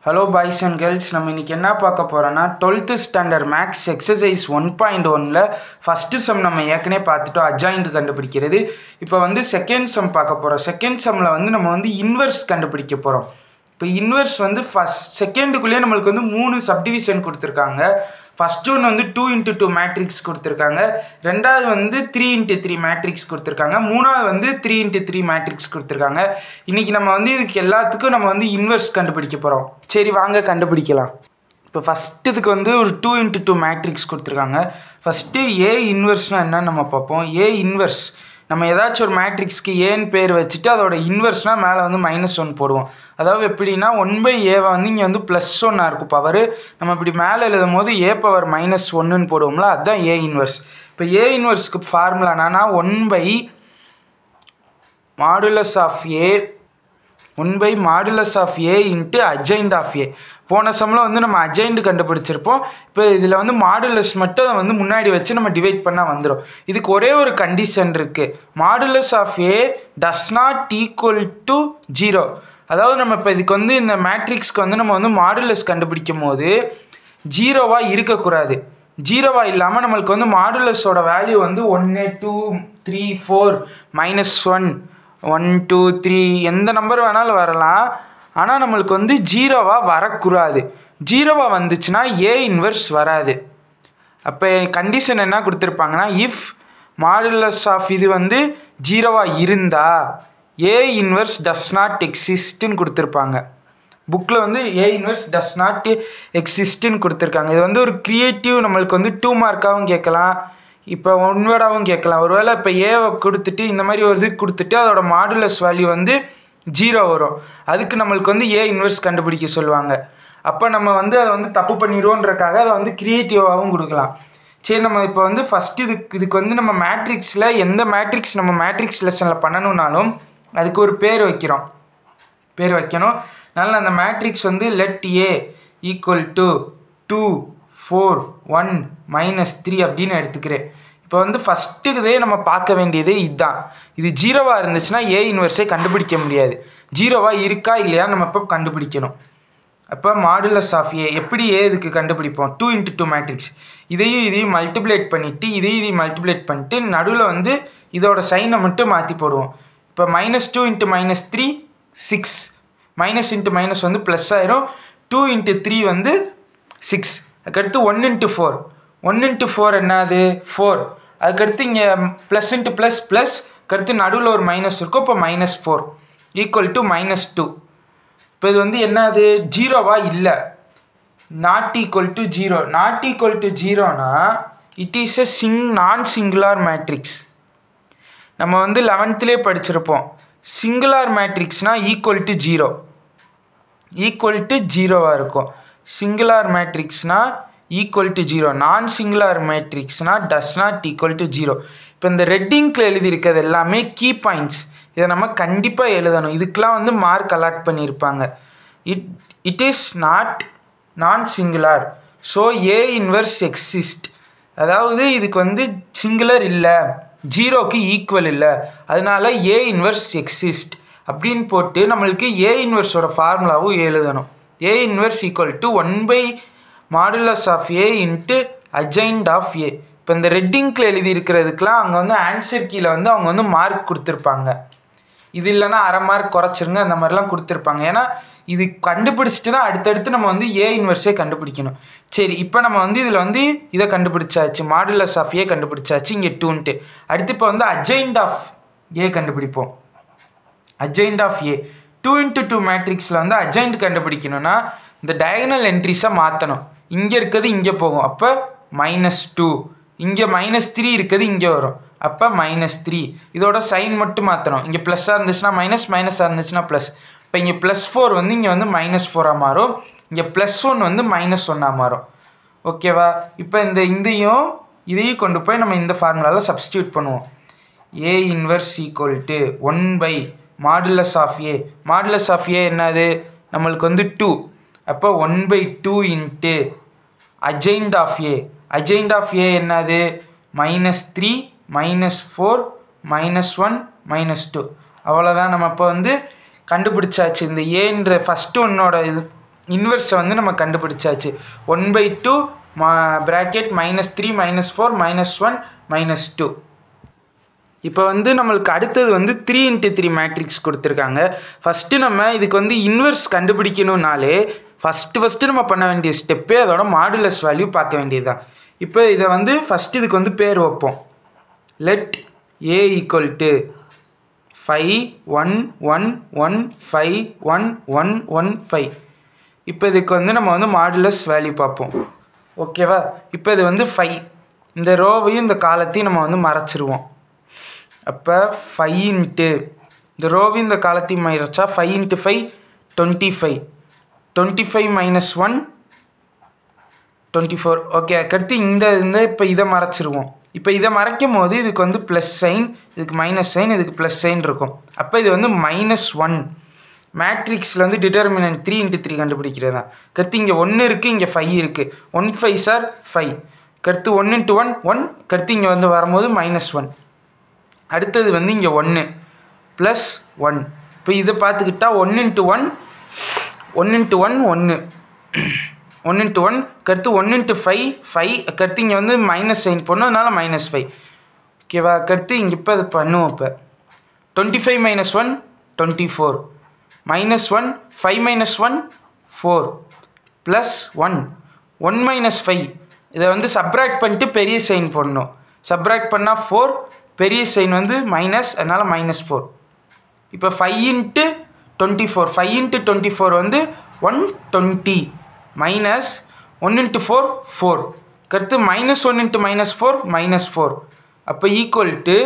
Hello boys and girls, நம்ம இன்னைக்கு என்ன பார்க்க போறோம்னா 12th ஸ்டாண்டர்ட் மேக்ஸ் எக்ஸர்சைஸ் 1.1ல ஃபர்ஸ்ட் சம் நம்ம ஏற்கனவே பார்த்துட்டோம் அட்ஜாயின்ட் கண்டுபிடிக்கிறது. இப்போ வந்து செகண்ட் சம் பார்க்க போறோம். செகண்ட் சம்ல வந்து நம்ம வந்து இன்வெர்ஸ் கண்டுபிடிக்க போறோம். இப்போ இன்வெர்ஸ் வந்து ஃபர்ஸ்ட் செகண்டுக்குள்ளே நம்மளுக்கு வந்து 3 சப்டிவிஷன் கொடுத்துருக்காங்க. ஃபர்ஸ்ட் ஒன்று வந்து 2x2 மேட்ரிக்ஸ் கொடுத்துருக்காங்க, ரெண்டாவது வந்து 3x3 மேட்ரிக்ஸ் கொடுத்துருக்காங்க, மூணாவது வந்து 3x3 மேட்ரிக்ஸ் கொடுத்துருக்காங்க. இன்றைக்கி நம்ம வந்து இதுக்கு எல்லாத்துக்கும் நம்ம வந்து இன்வெர்ஸ் கண்டுபிடிக்க போகிறோம். சரி வாங்க கண்டுபிடிக்கலாம். இப்போ ஃபஸ்ட்டு இதுக்கு வந்து ஒரு 2x2 மேட்ரிக்ஸ் கொடுத்துருக்காங்க. ஃபஸ்ட்டு ஏ இன்வெர்ஸ்னால் என்னன்னு நம்ம பார்ப்போம். ஏ இன்வெர்ஸ் நம்ம ஏதாச்சும் ஒரு மேட்ரிக்ஸ்க்கு ஏன்னு பேர் வச்சுட்டு அதோட இன்வெர்ஸ்னால் மேலே வந்து -1 போடுவோம். அதாவது எப்படின்னா 1/ஏவை வந்து இங்கே வந்து +1 இருக்கும் பவர். நம்ம இப்படி மேலே எழுதும் போது a பவர் -1ன்னு போடுவோம்ல, அதுதான் ஏ இன்வெர்ஸ். இப்போ ஏ இன்வெர்ஸ்க்கு ஃபார்முலா என்னன்னா 1/|A இன்ட்டு அட்ஜாயின்ட் ஆஃப் ஏ. போன சம்மில் வந்து நம்ம அட்ஜாயின்ட் கண்டுபிடிச்சிருப்போம். இப்போ இதில் வந்து மாடுலஸ் மட்டும் அதை வந்து முன்னாடி வச்சு நம்ம டிவைட் பண்ணால் வந்துடும். இதுக்கு ஒரே ஒரு கண்டிஷன் இருக்குது, |A does not equal to 0. அதாவது நம்ம இப்போ இதுக்கு வந்து இந்த மேட்ரிக்ஸ்க்கு வந்து நம்ம வந்து மாடுலஸ் கண்டுபிடிக்கும் போது 0வாக இருக்கக்கூடாது. 0வாக இல்லாமல் நம்மளுக்கு வந்து மாடுலஸோட வேல்யூ வந்து 1 2 3 4 -1 1 2 3 எந்த நம்பர் வேணாலும் வரலாம். ஆனால் நம்மளுக்கு வந்து 0வாக வரக்கூடாது. 0வாக வந்துச்சுன்னா ஏ இன்வெர்ஸ் வராது. அப்போ கண்டிஷன் என்ன கொடுத்துருப்பாங்கன்னா, இஃப் மாடுலஸ் ஆஃப் இது வந்து 0வாக இருந்தால் ஏ இன்வெர்ஸ் டஸ் நாட் எக்ஸிஸ்ட்னு கொடுத்துருப்பாங்க. புக்கில் வந்து ஏ இன்வெர்ஸ் டஸ் நாட் எக்ஸிஸ்ட்னு கொடுத்துருக்காங்க. இது வந்து ஒரு க்ரியேட்டிவ், நம்மளுக்கு வந்து 2 மார்க்காகவும் கேட்கலாம், இப்போ 1 வேர்டாகவும் கேட்கலாம். ஒருவேளை இப்போ ஏவை கொடுத்துட்டு இந்த மாதிரி ஒரு இது கொடுத்துட்டு அதோட மாடுலஸ் வேல்யூ வந்து 0 வரும். அதுக்கு நம்மளுக்கு வந்து ஏ இன்வெர்ஸ் கண்டுபிடிக்க சொல்லுவாங்க. அப்போ நம்ம வந்து அதை வந்து தப்பு பண்ணிடுவோன்றக்காக அதை வந்து க்ரியேட்டிவாகவும் கொடுக்கலாம். சரி, நம்ம இப்போ வந்து ஃபஸ்ட்டு இதுக்கு வந்து நம்ம மேட்ரிக்ஸில் எந்த மேட்ரிக்ஸ் நம்ம மேட்ரிக்ஸ் லெசனில் பண்ணணுன்னாலும் அதுக்கு ஒரு பேர் வைக்கணும். அதனால் அந்த மேட்ரிக்ஸ் வந்து let A = 2 4 1 -3 அப்படின்னு எடுத்துக்கிறேன். இப்போ வந்து ஃபஸ்ட்டுக்குதே நம்ம பார்க்க வேண்டியது இதுதான். இது 0வாக இருந்துச்சுன்னா ஏ இன்வெர்ஸே கண்டுபிடிக்க முடியாது. 0வாக இருக்கா இல்லையா நம்ம இப்போ கண்டுபிடிக்கணும். அப்போ மாடுலஸ் ஆஃப் ஏ எப்படி இதுக்கு கண்டுபிடிப்போம்? 2x2 மேட்ரிக்ஸ் இதையும் மல்டிப்ளேட் பண்ணிவிட்டு இதையும் மல்டிப்ளேட் பண்ணிட்டு நடுவில் வந்து இதோட சைனை மட்டும் மாற்றி போடுவோம். இப்போ -2 × -3 6, -× வந்து ப்ளஸ் ஆயிரும். 2 × 3 வந்து 6. அதுக்கடுத்து 1 × 4 1 × 4 என்னது 4. அதுக்கடுத்து இங்கே +× ++, கடுத்து நடுவில் ஒரு மைனஸ் இருக்கும். இப்போ -4 = -2. இப்போ இது வந்து என்னது 0வா இல்லை, not equal to 0. not equal to 0னா it is a non singular matrix. நம்ம வந்து 11லே படிச்சிருப்போம், சிங்குலார் மேட்ரிக்ஸ்னால் ஈக்குவல் டு 0வாக இருக்கும். சிங்குலார் மேட்ரிக்ஸ்னால் = 0. நான் சிங்குலார் மேட்ரிக்ஸ்னால் டஸ் நாட் ஈக்குவல் டு 0. இப்போ இந்த ரெட்டிங்கில் எழுதியிருக்கிறது எல்லாமே கீ பாயிண்ட்ஸ். இதை நம்ம கண்டிப்பாக எழுதணும். இதுக்கெலாம் வந்து மார்க் அலாட் பண்ணியிருப்பாங்க. It is non singular, so A inverse exist. அதாவது இதுக்கு வந்து சிங்குலர் இல்லை, 0க்கு ஈக்குவல் இல்லை, அதனால ஏ இன்வெர்ஸ் எக்ஸிஸ்ட் அப்படின்னு போட்டு நம்மளுக்கு ஏ இன்வெர்ஸோட ஃபார்முலாவும் எழுதணும். A inverse = 1/|A into adjoint of A. இப்போ இந்த ரெட்டிங்கில் எழுதியிருக்கிறதுக்கெலாம் அங்கே வந்து ஆன்சர் கீழே வந்து அவங்க வந்து மார்க் கொடுத்துருப்பாங்க. இது இல்லைன்னா அரை மார்க் குறைச்சிருங்க அந்த மாதிரிலாம் கொடுத்துருப்பாங்க. ஏன்னா இது கண்டுபிடிச்சிட்டு தான் அடுத்தடுத்து நம்ம வந்து ஏ இன்வெர்ஸே கண்டுபிடிக்கணும். சரி, இப்போ நம்ம வந்து இதில் வந்து இதை கண்டுபிடிச்சாச்சு, மாடுலஸ் ஆஃப் ஏ கண்டுபிடிச்சாச்சு, இங்கே 2ன்ட்டு. அடுத்து இப்போ வந்து அட்ஜாயின்ட் ஆஃப் ஏ கண்டுபிடிப்போம். அட்ஜாயின்ட் ஆஃப் ஏ 2x2 மேட்ரிக்ஸில் வந்து அட்ஜாயின்ட் கண்டுபிடிக்கணும்னா இந்த டயகனல் என்ட்ரிஸை மாற்றணும். இங்கே இருக்கிறது இங்கே போகும், அப்போ -2. இங்கே -3 இருக்கிறது இங்கே வரும், அப்போ -3. இதோட சைன் மட்டும் மாற்றணும். இங்கே ப்ளஸ்ஸாக இருந்துச்சுன்னா மைனஸாக இருந்துச்சுன்னா ப்ளஸ். இப்போ இங்கே +4 வந்து இங்கே வந்து -4ஆக மாறும், இங்கே +1 வந்து -1ஆக மாறும். ஓகேவா? இப்போ இதையும் கொண்டு போய் நம்ம இந்த ஃபார்முலாவில் சப்ஸ்டியூட் பண்ணுவோம். A inverse = 1/|A. Modulus of A என்னது நம்மளுக்கு வந்து 2. அப்போ 1/2 into adjoint of A. Adjoint of A என்னது -3 -4 -1 -2. அவ்வளோதான். நம்ம இப்போ வந்து கண்டுபிடிச்சாச்சு. இந்த ஏன்ற ஃபஸ்ட்டு ஒன்னோட இது இன்வெர்ஸை வந்து நம்ம கண்டுபிடிச்சாச்சு. 1/2 bracket -3 -4 -1 -2. இப்போ வந்து நம்மளுக்கு அடுத்தது வந்து 3x3 மேட்ரிக்ஸ் கொடுத்துருக்காங்க. ஃபஸ்ட்டு நம்ம இதுக்கு வந்து இன்வெர்ஸ் கண்டுபிடிக்கணும்னாலே ஃபஸ்ட்டு நம்ம பண்ண வேண்டிய ஸ்டெப்பே அதோட மாடுலஸ் வேல்யூ பார்க்க வேண்டியது தான். இப்போ இதை வந்து ஃபஸ்ட்டு இதுக்கு வந்து பேர் வைப்போம். Let a = 5 1 1 1 5 1 1 1 5. இப்போ இதுக்கு வந்து நம்ம வந்து மாடுலஸ் வேல்யூ பார்ப்போம். ஓகேவா? இப்போ இது வந்து 5. இந்த ரோவையும் இந்த காலத்தையும் நம்ம வந்து மறைச்சிருவோம். அப்போ 5 இந்த ரோவையும் இந்த காலத்தையும் மறைச்சா 5 × 5 25. 25 - 1 24. ஓகே, அடுத்து இந்த இப்போ இதை மறைச்சிருவோம். இப்போ இதை மறைக்கும் போது இதுக்கு வந்து ப்ளஸ் சைன், இதுக்கு மைனஸ் சைன், இதுக்கு ப்ளஸ் சைன் இருக்கும். அப்போ இது வந்து -1. மேட்ரிக்ஸில் வந்து டிட்டர்மினன்ட் 3x3 கண்டுபிடிக்கிறது தான். கருத்து இங்கே 1 இருக்குது, இங்கே 5 இருக்குது. 1 5 சார் 5. கருத்து 1 × 1 1. கருத்து இங்கே வந்து வரும்போது -1. அடுத்தது வந்து இங்கே 1 + 1. இப்போ இதை பார்த்துக்கிட்டா 1 × 1 1 × 1 1 1 × 1. கருத்து 1 × 5 5. கருத்து இங்கே வந்து மைனஸ் சைன் போடணும், அதனால -5. ஓகேவா? கருத்து இங்கே இப்போ அது பண்ணுவோம். இப்போ 25 - 1 24. -1 5 - 1 4 +1 1 - 5. இதை வந்து சப்ராக்ட் பண்ணிட்டு பெரிய சைன் போடணும். சப்ராக்ட் பண்ணால் 4, பெரிய சைன் வந்து மைனஸ், அதனால் -4. இப்போ 5 × 24. 5 × 24 வந்து 120 -1 × 4 4. கருத்து -1 × -4 -4. அப்போ ஈக்குவல் டு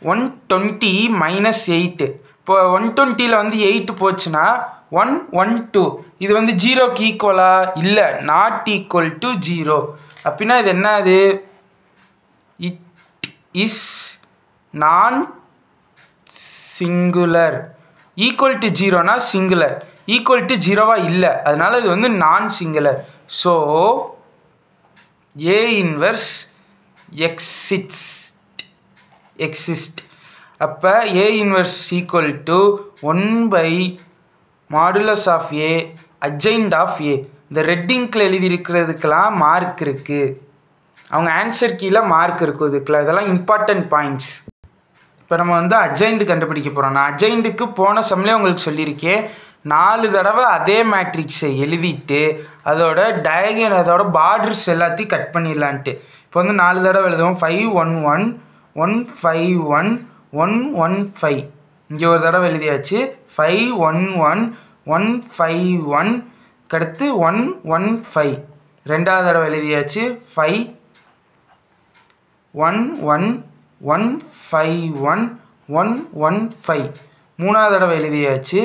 120 - 8. இப்போ 120ல் வந்து 8 போச்சுன்னா 1 1 2. இது வந்து 0க்கு ஈக்குவலா? இல்லை, நாட் ஈக்குவல் டு 0. அப்படின்னா இது என்னது? It is non singular. Equal to 0னா சிங்குலர், ஈக்குவல் டு 0வா இல்லை, அதனால இது வந்து non singular. So A inverse exist. அப்போ A inverse equal to 1/(A) adjoint of A. இந்த ரெட் இங்கில் எழுதியிருக்கிறதுக்கெல்லாம் மார்க் இருக்குது. அவங்க ஆன்சர் கீழே மார்க் இருக்கும் இதுக்குலாம். இதெல்லாம் இம்பார்ட்டன்ட் பாயிண்ட்ஸ். இப்போ நம்ம வந்து அட்ஜாயிண்ட் கண்டுபிடிக்க போகிறோம். நான் அட்ஜாயிண்ட்டுக்கு போன சம்லேயே உங்களுக்கு சொல்லியிருக்கேன். 4 தடவை அதே மேட்ரிக்ஸை எழுதிட்டு அதோட அதோட பார்டர்ஸ் எல்லாத்தையும் கட் பண்ணிடலான்ட்டு. இப்போ வந்து 4 தடவை எழுதுவோம். 5 1 1 1 5 1 1 1 5. இங்கே ஒரு தடவை எழுதியாச்சு. 5 1 1 1 5 1. அடுத்து 1 1 5. ரெண்டாவது தடவை எழுதியாச்சு. 5 1 1 1 5 1 1 1 5. மூணாவது தடவை எழுதியாச்சு.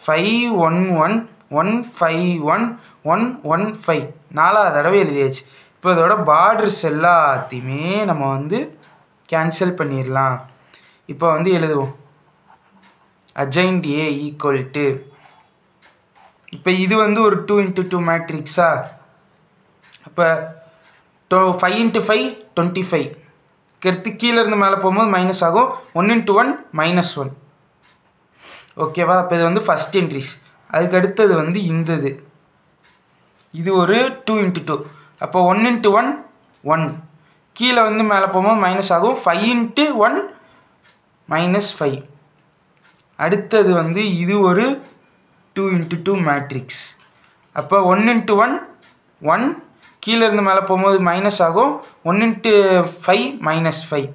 5 1 1 1 5 1 1 1 5. நாலாவது தடவை எழுதியாச்சு. இப்போ இதோட பார்டர்ஸ் எல்லாத்தையுமே நம்ம வந்து கேன்சல் பண்ணிடலாம். இப்போ வந்து எழுதுவோம். அட்ஜாயிண்ட் A ஈக்குவல் டு, இப்போ இது வந்து ஒரு 2 × 2 மேட்ரிக்ஸா? அப்போ 5 × 5 25. கருத்து கீழே இருந்து மேலே போகும்போது மைனஸ் ஆகும். 1 × 1 -1. ஓகேவா? அப்போ இது வந்து ஃபஸ்ட் என்ட்ரிஸ். அதுக்கு அடுத்தது வந்து இது ஒரு 2 × 2. அப்போ 1 × 1 1. கீழே வந்து மேலே போகும்போது மைனஸ் ஆகும். 5 × 1 -5. அடுத்தது வந்து இது ஒரு 2 × 2 மேட்ரிக்ஸ். அப்போ 1 × 1 1. கீழே இருந்து மேலே போகும்போது மைனஸ் ஆகும். 1 × 5 -5.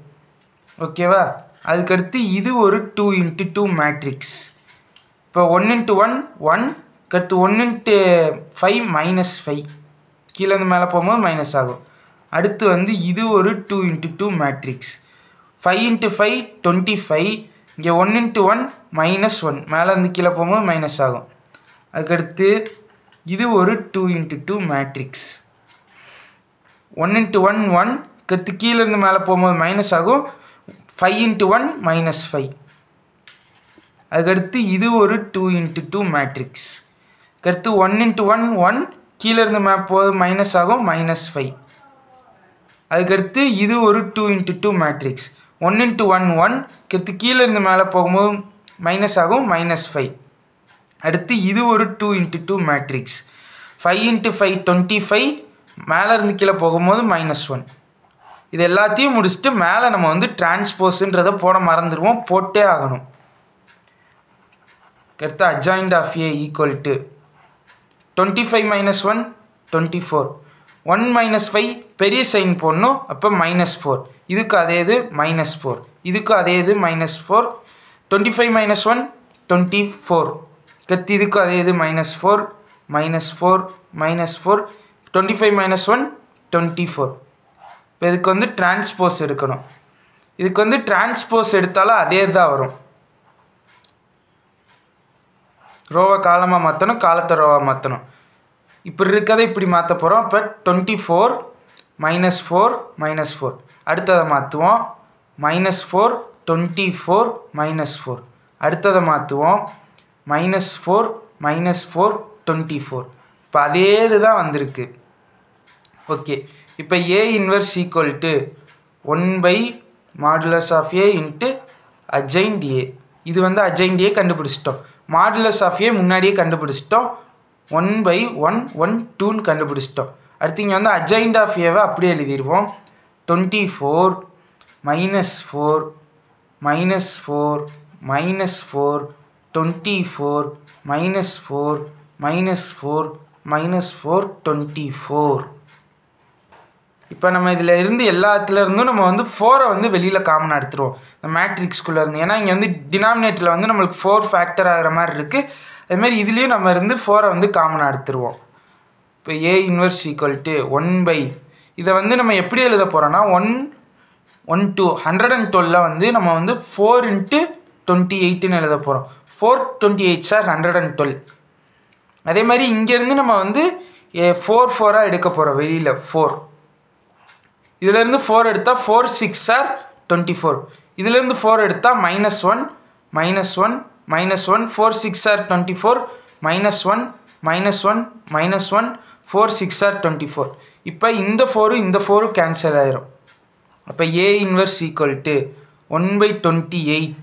ஓகேவா? அதுக்கடுத்து இது ஒரு 2 × 2 மேட்ரிக்ஸ். இப்போ 1 × 1 1. அடுத்து 1 × 5 -5. கீழே இருந்து மேலே போகும்போது மைனஸ் ஆகும். அடுத்து வந்து இது ஒரு 2 × 2 மேட்ரிக்ஸ். 5 × 5 25. இங்கே 1 × 1 -1. மேலே இருந்து கீழே போகும்போது மைனஸ் ஆகும். அதுக்கடுத்து இது ஒரு 2 × 2 மேட்ரிக்ஸ். 1 × 1 1. அடுத்து கீழே இருந்து மேலே போகும்போது மைனஸ் ஆகும். 5 × 1 -5. அதுக்கடுத்து இது ஒரு 2 × 2 மேட்ரிக்ஸ். அடுத்து 1 × 1 1. கீழே இருந்து போது மைனஸ் ஆகும். -5. அதுக்கடுத்து இது ஒரு 2 × 2 மேட்ரிக்ஸ். 1 × 1 1. அடுத்து கீழே இருந்து மேலே போகும்போது மைனஸ் ஆகும். -5. அடுத்து இது ஒரு 2x2 மேட்ரிக்ஸ். 5x5 25, மேலே இருந்து கீழே போகும்போது -1. இது எல்லாத்தையும் முடிச்சுட்டு மேலே நம்ம வந்து டிரான்ஸ்போஸ்ன்றதை போட மறந்துடுவோம், போட்டே ஆகணும். அடுத்து adjoint of A equal to 25 - 1 24. 1 - 5 பெரிய சைன் போடணும், அப்போ -4. இதுக்கு அதே இது -4, இதுக்கு அதே இது -4. 25 - 1 24. அடுத்து இதுக்கு அதே இது -4 -4 -4. 25 - 1 24. இப்போ இதுக்கு வந்து டிரான்ஸ்போஸ் எடுக்கணும். இதுக்கு வந்து டிரான்ஸ்போஸ் எடுத்தாலும் அதே தான் வரும். ரோவை காலமாக மாற்றணும், காலத்தை ரோவாக மாற்றணும். இப்படி இருக்கிறத இப்படி மாற்ற போகிறோம். அப்போ 24 -4 -4. அடுத்ததை மாற்றுவோம் -4 24 -4. அடுத்ததை மாற்றுவோம் -4 -4 24. இப்போ அதே இதுதான் வந்திருக்கு. ஓகே, இப்போ A inverse equal to 1/mod(a) into adjoint A. இது வந்து அட்ஜைண்ட் ஏ கண்டுபிடிச்சிட்டோம். மாடுலஸ் ஆஃப் ஏ முன்னாடியே கண்டுபிடிச்சிட்டோம். 1/1 1 2ன்னு கண்டுபிடிச்சிட்டோம். அடுத்து இங்கே வந்து அட்ஜைண்ட் ஆஃப் ஏவை அப்படியே எழுதிடுவோம். 24 -4 -4 -4 24 -4 -4 -4 24. இப்போ நம்ம இதில் இருந்து எல்லாத்துலேருந்தும் நம்ம வந்து 4 வந்து வெளியில் காமனாக எடுத்துருவோம் இந்த மேட்ரிக்ஸ்குள்ளே இருந்து. ஏன்னா இங்கே வந்து டினாமினேட்டரில் வந்து நம்மளுக்கு 4 ஃபேக்டர் ஆகிற மாதிரி இருக்குது. அதுமாதிரி இதுலேயும் நம்ம இருந்து 4 வந்து காமனாக எடுத்துருவோம். இப்போ ஏ இன்வெர்ஸ் ஈக்குவல் டு 1/, இதை வந்து நம்ம எப்படி எழுத போகிறோன்னா 112 வந்து நம்ம வந்து 4 × 28ன்னு எழுத போகிறோம். 4 28 சார் 112. அதே மாதிரி இங்கேருந்து நம்ம வந்து 4 எடுக்க போகிறோம் வெளியில் 4. இதிலேருந்து 4 எடுத்தால் 4 6 சார் 24. இதிலேருந்து 4 எடுத்தால் -1 -1 -1 4 6 சார் 24 -1 -1 -1 4 6 சார் 24. இப்போ இந்த 4 இந்த 4 கேன்சல் ஆயிரும். அப்போ ஏ இன்வெர்ஸ் ஈக்குவல் டு 1/28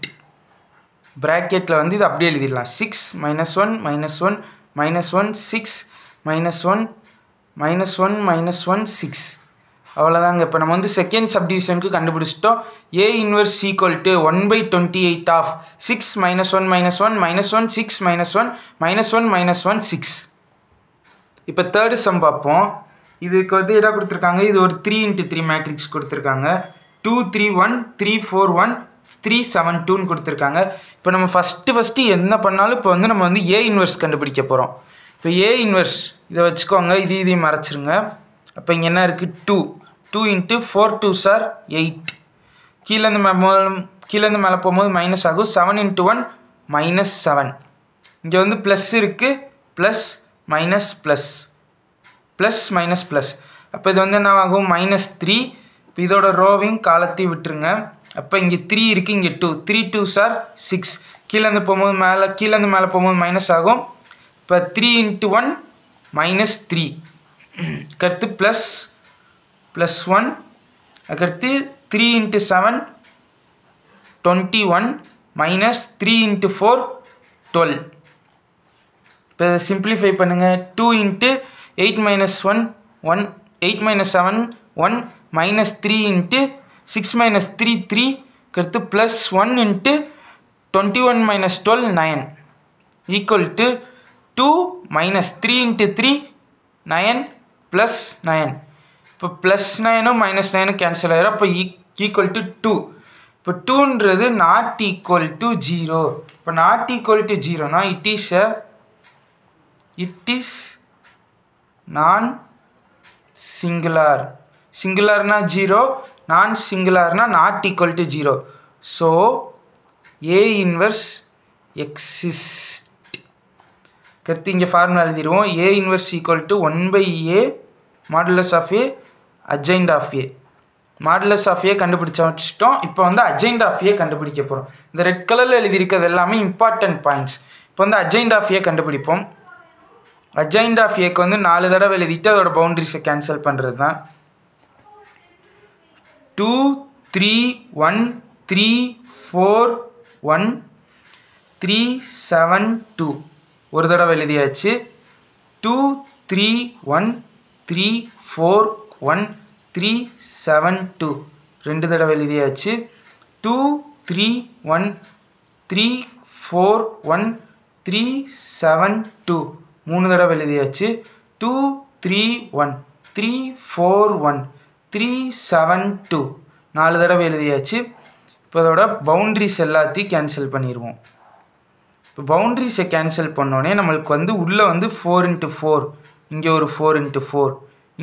ப்ராக்கெட்டில் வந்து இது அப்படியே எழுதிடலாம். 6 -1 -1 -1 6 -1 -1 6. அவ்வளோதாங்க. இப்போ நம்ம வந்து செகண்ட் சப்டிவிஷனுக்கு கண்டுபிடிச்சிட்டோம். A inverse equal to 1/28 of 6 -1 -1 -1 6 -1 -1 -1 6. இப்போ தேர்டு சம் பார்ப்போம். இதுக்கு வந்து என்ன கொடுத்துருக்காங்க, இது ஒரு 3x3 மேட்ரிக்ஸ் கொடுத்துருக்காங்க. 2 3 1 3 4 1 3 7 2ன்னு கொடுத்துருக்காங்க. இப்போ நம்ம ஃபஸ்ட்டு என்ன பண்ணாலும் இப்போ வந்து நம்ம வந்து ஏ இன்வெர்ஸ் கண்டுபிடிக்க போகிறோம். இப்போ ஏ இன்வெர்ஸ் இதை வச்சுக்கோங்க, இதையும் மறைச்சிருங்க. அப்போ இங்கே என்ன இருக்குது, 2 × 4 2s are 8. கீழேருந்து மேலே போகும்போது மைனஸ் ஆகும். 7 × 1 -7. இங்கே வந்து ப்ளஸ் இருக்குது, plus minus plus plus minus plus. அப்போ இது வந்து என்ன ஆகும், -3. இப்போ இதோட ரோவிங் காலத்தையும் விட்டுருங்க. அப்போ இங்கே 3 இருக்குது, இங்கே 2 3 2s are 6. கீழேருந்து மேலே போகும்போது மைனஸ் ஆகும். இப்போ 3 × 1 -3. அடுத்து +1. அடுத்து 3 × 7 21 -3 × 4 12. இப்போ சிம்பிளிஃபை பண்ணுங்கள். 2 × 8 - 1 1 8 - 7 1 -3 × 6 - 3 3. அடுத்து +1 × 21 - 12 9 ஈக்குவல் டு 2 -3 × 3 9 +9. இப்போ +9ம் -9ம் கேன்சல் ஆகிடும். அப்போ ஈக்குவல் டு 2. இப்போ 2ன்றது நாட் ஈக்குவல் டு 0. இப்போ நாட் ஈக்குவல் டு 0னா இட் இஸ் நான் சிங்குலார். சிங்குலார்னா 0, நான் சிங்குலார்னா not equal to 0. So A inverse exist. கருத்து இங்கே ஃபார்முலா எழுதிடுவோம். A inverse equal to 1/a modulus of A adjoint of A. Modulus of A கண்டுபிடிச்சிட்டோம். இப்போ வந்து அட்ஜைண்ட் ஆஃப் ஏ கண்டுபிடிக்க போகிறோம். இந்த ரெட் கலரில் எழுதியிருக்கிறது எல்லாமே இம்பார்ட்டன்ட் பாயிண்ட்ஸ். இப்போ வந்து அட்ஜைண்ட் ஆஃப் ஏ கண்டுபிடிப்போம். அட்ஜைண்ட் ஆஃப் ஏக்கு வந்து 4 தடவை எழுதிட்டு அதோட பவுண்டரிஸை கேன்சல் பண்ணுறது தான். 2 3 1 3 4 1 3 7 2. ஒரு தடவை எழுதியாச்சு. 2 3 1 3 4 1 3 7 2 ரெண்டு தடவை எழுதியாச்சு. 2 3 1 3 4 1 3 7 2 மூணு தடவை எழுதியாச்சு. 2 3 1 3 4 1 3 7 2 நாலு தடவை எழுதியாச்சு. இப்போ அதோட பவுண்ட்ரிஸ் எல்லாத்தையும் கேன்சல் பண்ணிடுவோம். இப்போ பவுண்ட்ரிஸை கேன்சல் பண்ணோடனே நம்மளுக்கு வந்து உள்ளே வந்து 4x4, இங்கே ஒரு 4x4,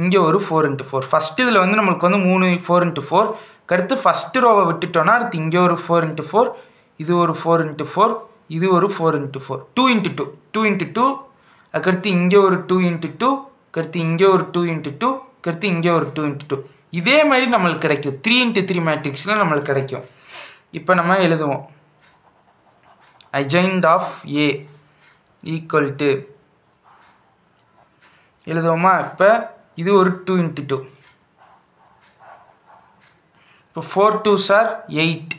இங்கே ஒரு 4x4. ஃபஸ்ட்டு இதில் வந்து நம்மளுக்கு வந்து 3 4x4. அடுத்து ஃபஸ்ட்டு ரோவை விட்டுட்டோன்னா அடுத்து இங்கே ஒரு 4x4, இது ஒரு 4x4, இது ஒரு 4x4, 2x2, 2x2. அதுக்கடுத்து இங்கே ஒரு 2x2, அடுத்து இங்கே ஒரு 2x2, அடுத்து இங்கே ஒரு 2x2. இதே மாதிரி நம்மளுக்கு கிடைக்கும். 3x3 மேட்ரிக்ஸில் நம்மளுக்கு கிடைக்கும். இப்போ நம்ம எழுதுவோம். adjoint of A equal to எழுதுவோமா? இப்போ இது ஒரு 2x2. இப்போ 4 2s are 8.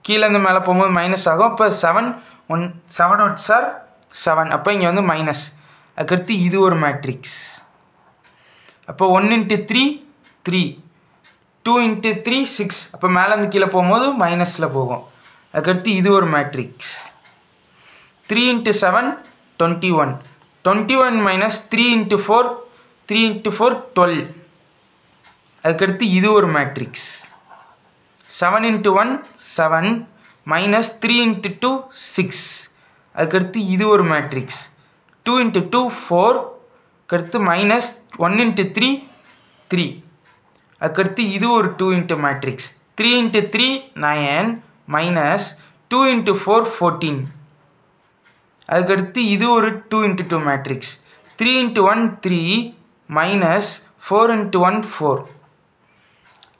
கீழேருந்து மேலே போகும்போது மைனஸ் ஆகும். இப்போ 7 1s are 7. அப்போ இங்கே வந்து மைனஸ். அதுக்கடுத்து இது ஒரு மேட்ரிக்ஸ். அப்போ 1x3 3, 2x3 6. அப்போ மேலேருந்து கீழே போகும்போது மைனஸில் போகும். அதுக்கடுத்து இது ஒரு matrix. 3x7 21, 21 minus 3x4, 3x4 12. அதுக்கடுத்து இது ஒரு மேட்ரிக்ஸ். 7x1 7 minus 3x2 6. அதுக்கடுத்து இது ஒரு மேட்ரிக்ஸ். 2x2 4. அதுக்கடுத்து மைனஸ் 1x3 3. அதுக்கடுத்து இது ஒரு 2x matrix. 3x3 9 minus 2x4 14. அதுக்கடுத்து இது ஒரு 2x2 matrix. 3x1 3 minus 4x1 4.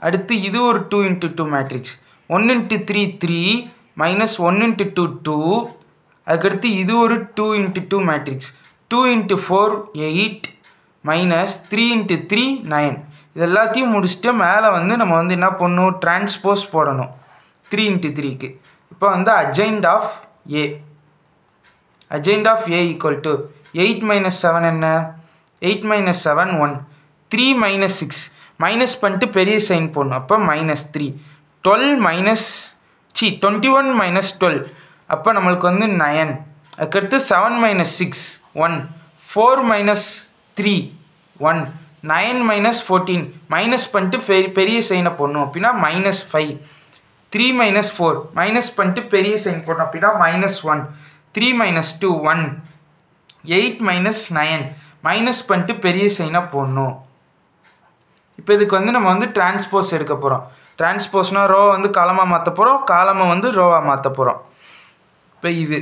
அடுத்து இது ஒரு 2x2 matrix. 1x3 3 minus 1x2 2. அதுக்கடுத்து இது ஒரு 2x2 matrix. 2x4 8 minus 3x3 9. இது எல்லாத்தையும் முடிச்சுட்டு மேலே வந்து நம்ம வந்து என்ன பண்ணணும்? டிரான்ஸ்போஸ் போடணும் 3x3க்கு. இப்போ வந்து adjoint of A. adjoint of A equal to 8 minus 7 என்ன? 8 minus 7 1. 3 minus 6 மைனஸ் பண்ணிட்டு பெரிய சைன் போடணும். அப்போ -3. 21 minus 12. அப்போ நம்மளுக்கு வந்து 9. அதுக்கடுத்து 7 minus 6 1. 4 minus 3 1. 9 minus 14 மைனஸ் பண்ணிட்டு பெரிய சைனை போடணும் அப்படின்னா -5. 3 minus 4 மைனஸ் பண்ணிட்டு பெரிய சைன் போடணும் அப்படின்னா -1. 3 minus 2 1. 8 minus 9 மைனஸ் பண்ணிட்டு பெரிய சைனாக போடணும். இப்போ இதுக்கு வந்து நம்ம வந்து டிரான்ஸ்போஸ் எடுக்க போகிறோம். டிரான்ஸ்போஸ்னால் ரோவை வந்து காலமாக மாற்ற போகிறோம், காலமை வந்து ரோவாக மாற்ற போகிறோம். இப்போ இது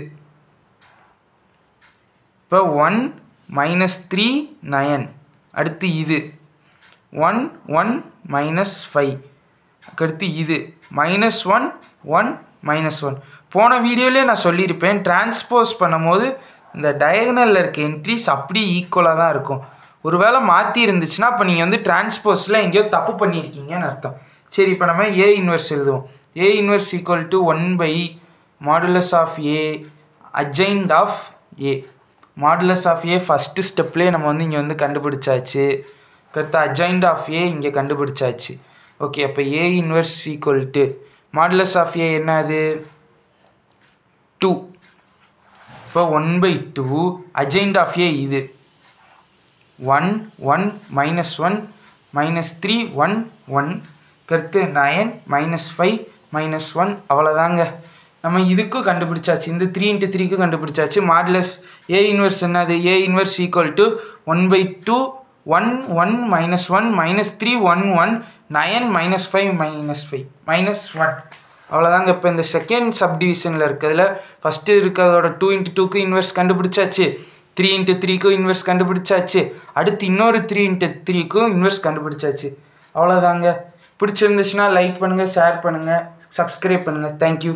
இப்போ 1 -3 9. அடுத்து இது 1 1 -5. அடுத்து இது -1 1 -1. போன வீடியோலேயே நான் சொல்லியிருப்பேன், டிரான்ஸ்போஸ் பண்ணும்போது இந்த டயகனலில் இருக்க என்ட்ரிஸ் அப்படி ஈக்குவலாக தான் இருக்கும். ஒரு வேளை மாற்றி இருந்துச்சுன்னா அப்போ நீங்கள் வந்து டிரான்ஸ்போஸில் எங்கேயோ தப்பு பண்ணியிருக்கீங்கன்னு அர்த்தம். சரி, இப்போ நம்ம A இன்வெர்ஸ் எழுதுவோம். A inverse equal to 1/modulus of A adjoint of A. modulus of A first ஸ்டெப்லேயே நம்ம வந்து இங்கே வந்து கண்டுபிடிச்சாச்சு. அடுத்து adjoint of A இங்கே கண்டுபிடிச்சாச்சு. ஓகே, அப்போ A inverse equal to modulus of A என்னது? 2. இப்போ 1/2 adjoint of A இது 1 1 -1 -3 1 1. அடுத்து 9 -5 -1. அவ்வளோதாங்க. நம்ம இதுக்கும் கண்டுபிடிச்சாச்சு, இந்த 3x3க்கும் கண்டுபிடிச்சாச்சு. மாடுலஸ் A இன்வெர்ஸ் என்னது? A inverse equal to 1/2 1 1 -1 -3 1 1 9 -5 -1. அவ்வளோதாங்க. இப்போ இந்த செகண்ட் சப்டிவிஷனில் இருக்கிறதுல ஃபஸ்ட்டு இருக்கிறதோட 2x2க்கு இன்வெர்ஸ் கண்டுபிடிச்சாச்சு, 3x3க்கும் இன்வெர்ஸ் கண்டுபிடிச்சாச்சு, அடுத்து இன்னொரு 3x3க்கும் இன்வெர்ஸ் கண்டுபிடிச்சாச்சு. அவ்வளோதாங்க. பிடிச்சிருந்துச்சுன்னா லைக் பண்ணுங்கள், ஷேர் பண்ணுங்கள், சப்ஸ்கிரைப் பண்ணுங்கள். தேங்க்யூ.